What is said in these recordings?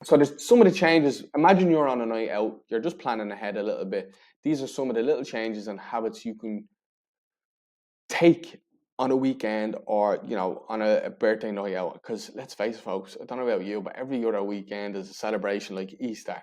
So there's some of the changes. Imagine you're on a night out, you're just planning ahead a little bit. These are some of the little changes and habits you can take on a weekend or on a birthday night out. Because let's face it, folks, I don't know about you, but every other weekend is a celebration like Easter,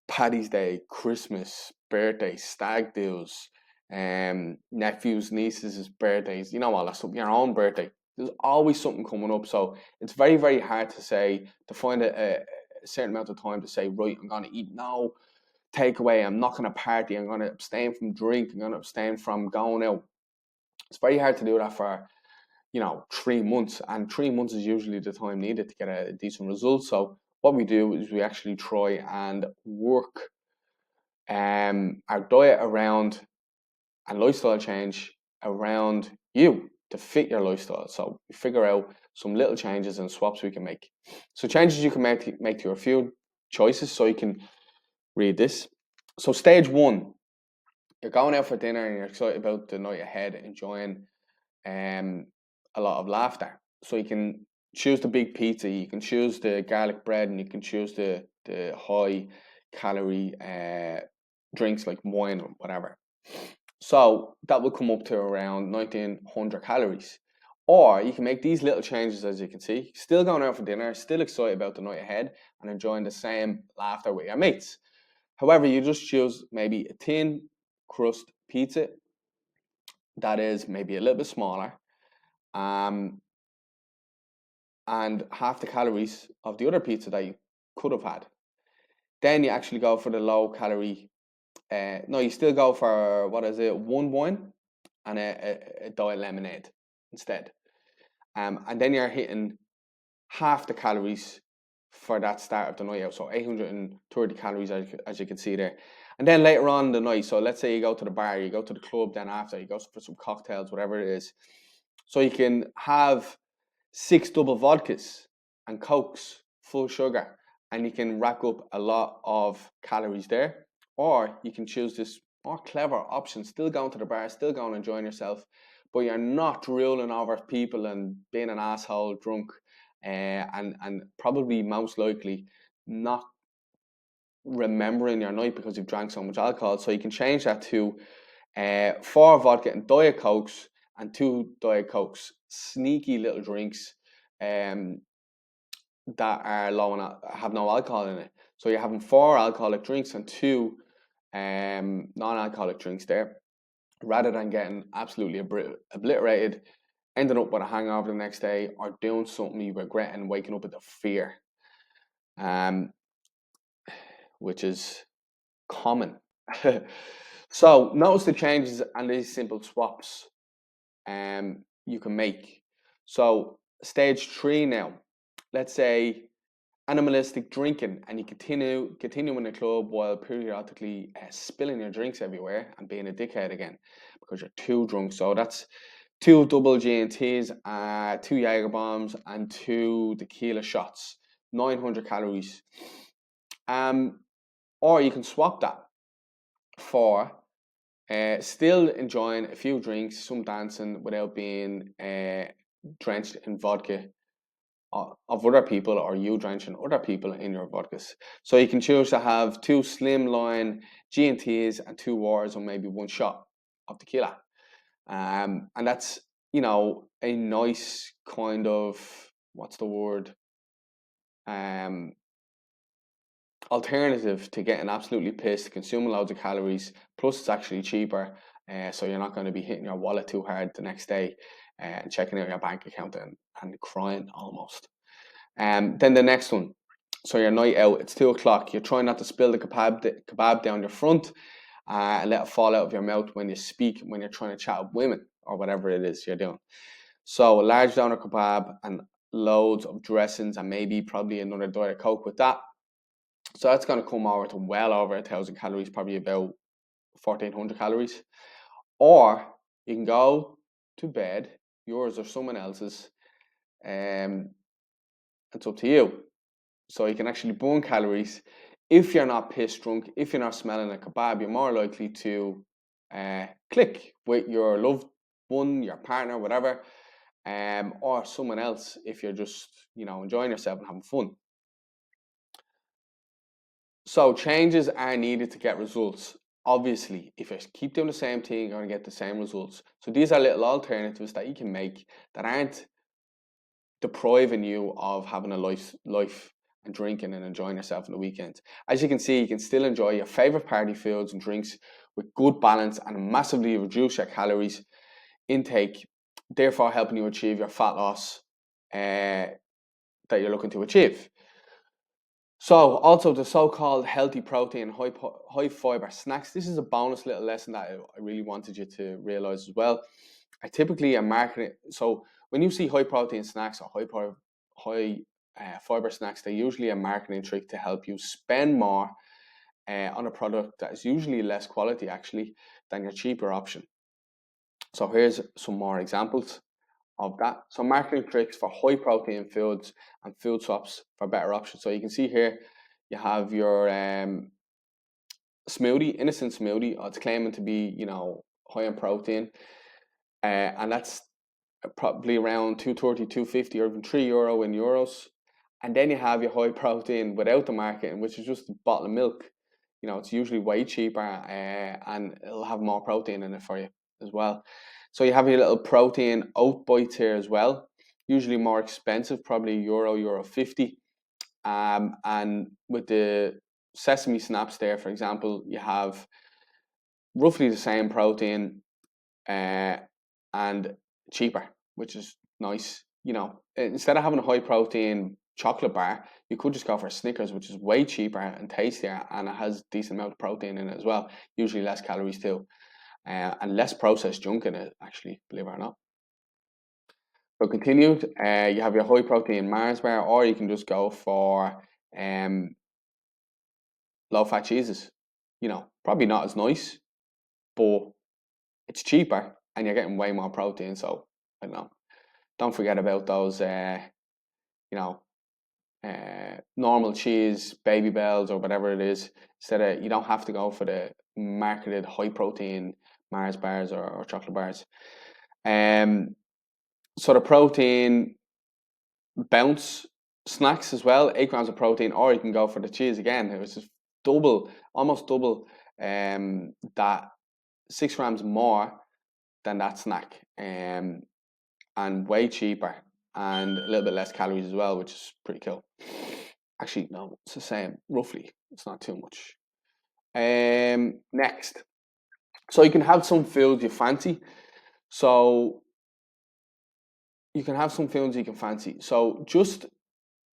Paddy's Day, Christmas, birthday, stag do's, nephews, nieces' birthdays, all that stuff, your own birthday. There's always something coming up. So it's very, very hard to find a certain amount of time to say, right, I'm going to eat no takeaway, I'm not going to party, I'm going to abstain from drink, I'm going to abstain from going out. It's very hard to do that for 3 months, and 3 months is usually the time needed to get a decent result. So what we do is we actually try and work our diet around and lifestyle change around you to fit your lifestyle. So we figure out some little changes and swaps we can make. So changes you can make to your food choices. So you can read this. So stage one, you're going out for dinner and you're excited about the night ahead, enjoying a lot of laughter. So you can choose the big pizza, you can choose the garlic bread, and you can choose the high calorie drinks like wine or whatever. So that will come up to around 1900 calories. Or you can make these little changes, as you can see, still going out for dinner, still excited about the night ahead, and enjoying the same laughter with your mates. However, you just choose maybe a thin crust pizza that is maybe a little bit smaller, um, and half the calories of the other pizza that you could have had. Then you actually go for the low calorie. No, you still go for what is it? One wine and a diet lemonade instead. And then you're hitting half the calories for that start of the night out. So 830 calories, as you can see there. And then later on in the night, so let's say you go to the bar, you go to the club, then after you go for some cocktails, whatever it is. So you can have 6 double vodkas and cokes, full sugar, and you can rack up a lot of calories there. Or you can choose this more clever option, still going to the bar, still going enjoying yourself, but you're not drooling over people and being an asshole drunk, and probably most likely not remembering your night because you've drank so much alcohol. So you can change that to 4 vodka and Diet Cokes and 2 Diet Cokes, sneaky little drinks um, that are low and have no alcohol in it. So you're having 4 alcoholic drinks and 2 non-alcoholic drinks there, rather than getting absolutely obliterated, ending up with a hangover the next day, or doing something you regret and waking up with the fear, um, which is common. So notice the changes and these simple swaps you can make. So stage 3 now, let's say animalistic drinking, and you continue in the club while periodically spilling your drinks everywhere and being a dickhead again because you're too drunk. So that's 2 double G&Ts, 2 Jager bombs, and 2 tequila shots, 900 calories. Um, or you can swap that for still enjoying a few drinks, some dancing without being drenched in vodka of other people, or you drenching other people in your vodkas. So you can choose to have 2 slimline G&Ts and 2 waters, or maybe 1 shot of tequila. And that's, a nice kind of, what's the word? Um, Alternative to getting absolutely pissed, consuming loads of calories, plus it's actually cheaper, so you're not going to be hitting your wallet too hard the next day and checking out your bank account and crying almost. Then the next one, so your night out, it's 2 o'clock, you're trying not to spill the kebab down your front and let it fall out of your mouth when you speak, when you're trying to chat with women or whatever it is you're doing. So a large doner kebab and loads of dressings, and maybe probably another Diet Coke with that. So that's going to come over to well over 1,000 calories, probably about 1,400 calories. Or you can go to bed, yours or someone else's. It's up to you. So you can actually burn calories. If you're not pissed drunk, if you're not smelling a kebab, you're more likely to click with your loved one, your partner, whatever, or someone else if you're just enjoying yourself and having fun. So changes are needed to get results. Obviously, if you keep doing the same thing, you're going to get the same results. So these are little alternatives that you can make that aren't depriving you of having a life and drinking and enjoying yourself on the weekends. As you can see, you can still enjoy your favorite party foods and drinks with good balance and massively reduce your calories intake, therefore helping you achieve your fat loss that you're looking to achieve. So also the so-called healthy protein, high fiber snacks. This is a bonus little lesson that I really wanted you to realize as well. I typically am marketing. So when you see high protein snacks or high fiber snacks, they're usually a marketing trick to help you spend more on a product that is usually less quality actually than your cheaper option. So here's some more examples of that. So marketing tricks for high protein foods and food swaps for better options. So you can see here you have your smoothie, innocent smoothie. It's claiming to be, high in protein, and that's probably around 230, 250, or even €3 in euros. And then you have your high protein without the marketing, which is just a bottle of milk. It's usually way cheaper, and it'll have more protein in it for you as well. So you have your little protein oat bites here as well. Usually more expensive, probably euro 50. And with the sesame snaps there, for example, you have roughly the same protein and cheaper, which is nice. Instead of having a high protein chocolate bar, you could just go for Snickers, which is way cheaper and tastier, and it has a decent amount of protein in it as well. Usually less calories too, and less processed junk in it, actually, believe it or not. So continued, you have your high protein Mars bar, or you can just go for low fat cheeses. Probably not as nice, but it's cheaper and you're getting way more protein. So I don't know. Don't forget about those, normal cheese, Baby Bells, or whatever it is. Instead of, you don't have to go for the marketed high protein Mars bars or chocolate bars. So the protein bounce snacks as well, 8 grams of protein, or you can go for the cheese again. It was just almost double that 6 grams more than that snack, and way cheaper and a little bit less calories as well, which is pretty cool. Actually, no, it's the same, roughly. It's not too much. Next. So you can have some foods you fancy. So you can have some foods you can fancy. So just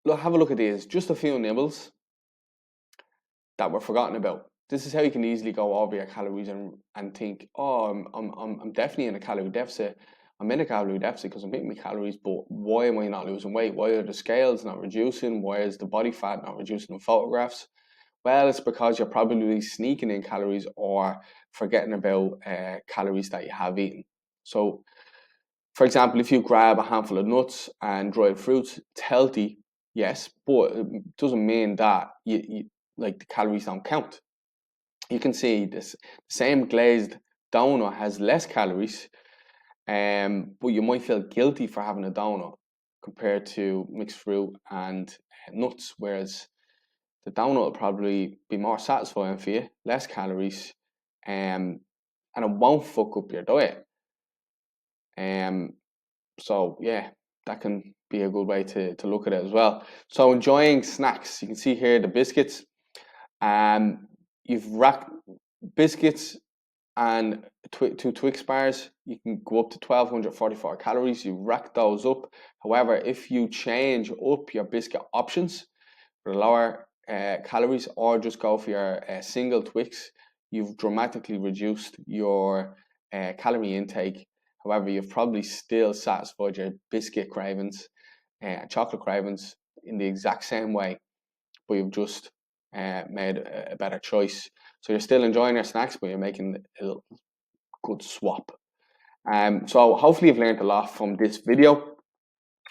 have a look at these. Just a few nibbles that were forgotten about. This is how you can easily go over your calories and think, oh, I'm definitely in a calorie deficit. I'm in a calorie deficit because I'm hitting my calories, but why am I not losing weight? Why are the scales not reducing? Why is the body fat not reducing in photographs? Well, it's because you're probably sneaking in calories or forgetting about calories that you have eaten. So, for example, if you grab a handful of nuts and dried fruits, it's healthy, yes, but it doesn't mean that like the calories don't count. You can see this same glazed donut has less calories, but you might feel guilty for having a donut compared to mixed fruit and nuts, whereas the donut will probably be more satisfying for you, less calories, and it won't fuck up your diet. So yeah, that can be a good way to look at it as well. So enjoying snacks, you can see here the biscuits. You've racked biscuits and two Twix bars. You can go up to 1,244 calories. You rack those up. However, if you change up your biscuit options for lower calories, or just go for your single Twix, you've dramatically reduced your calorie intake. However, you've probably still satisfied your biscuit cravings, chocolate cravings in the exact same way, but you've just made a better choice. So you're still enjoying your snacks, but you're making a good swap. So hopefully you've learned a lot from this video.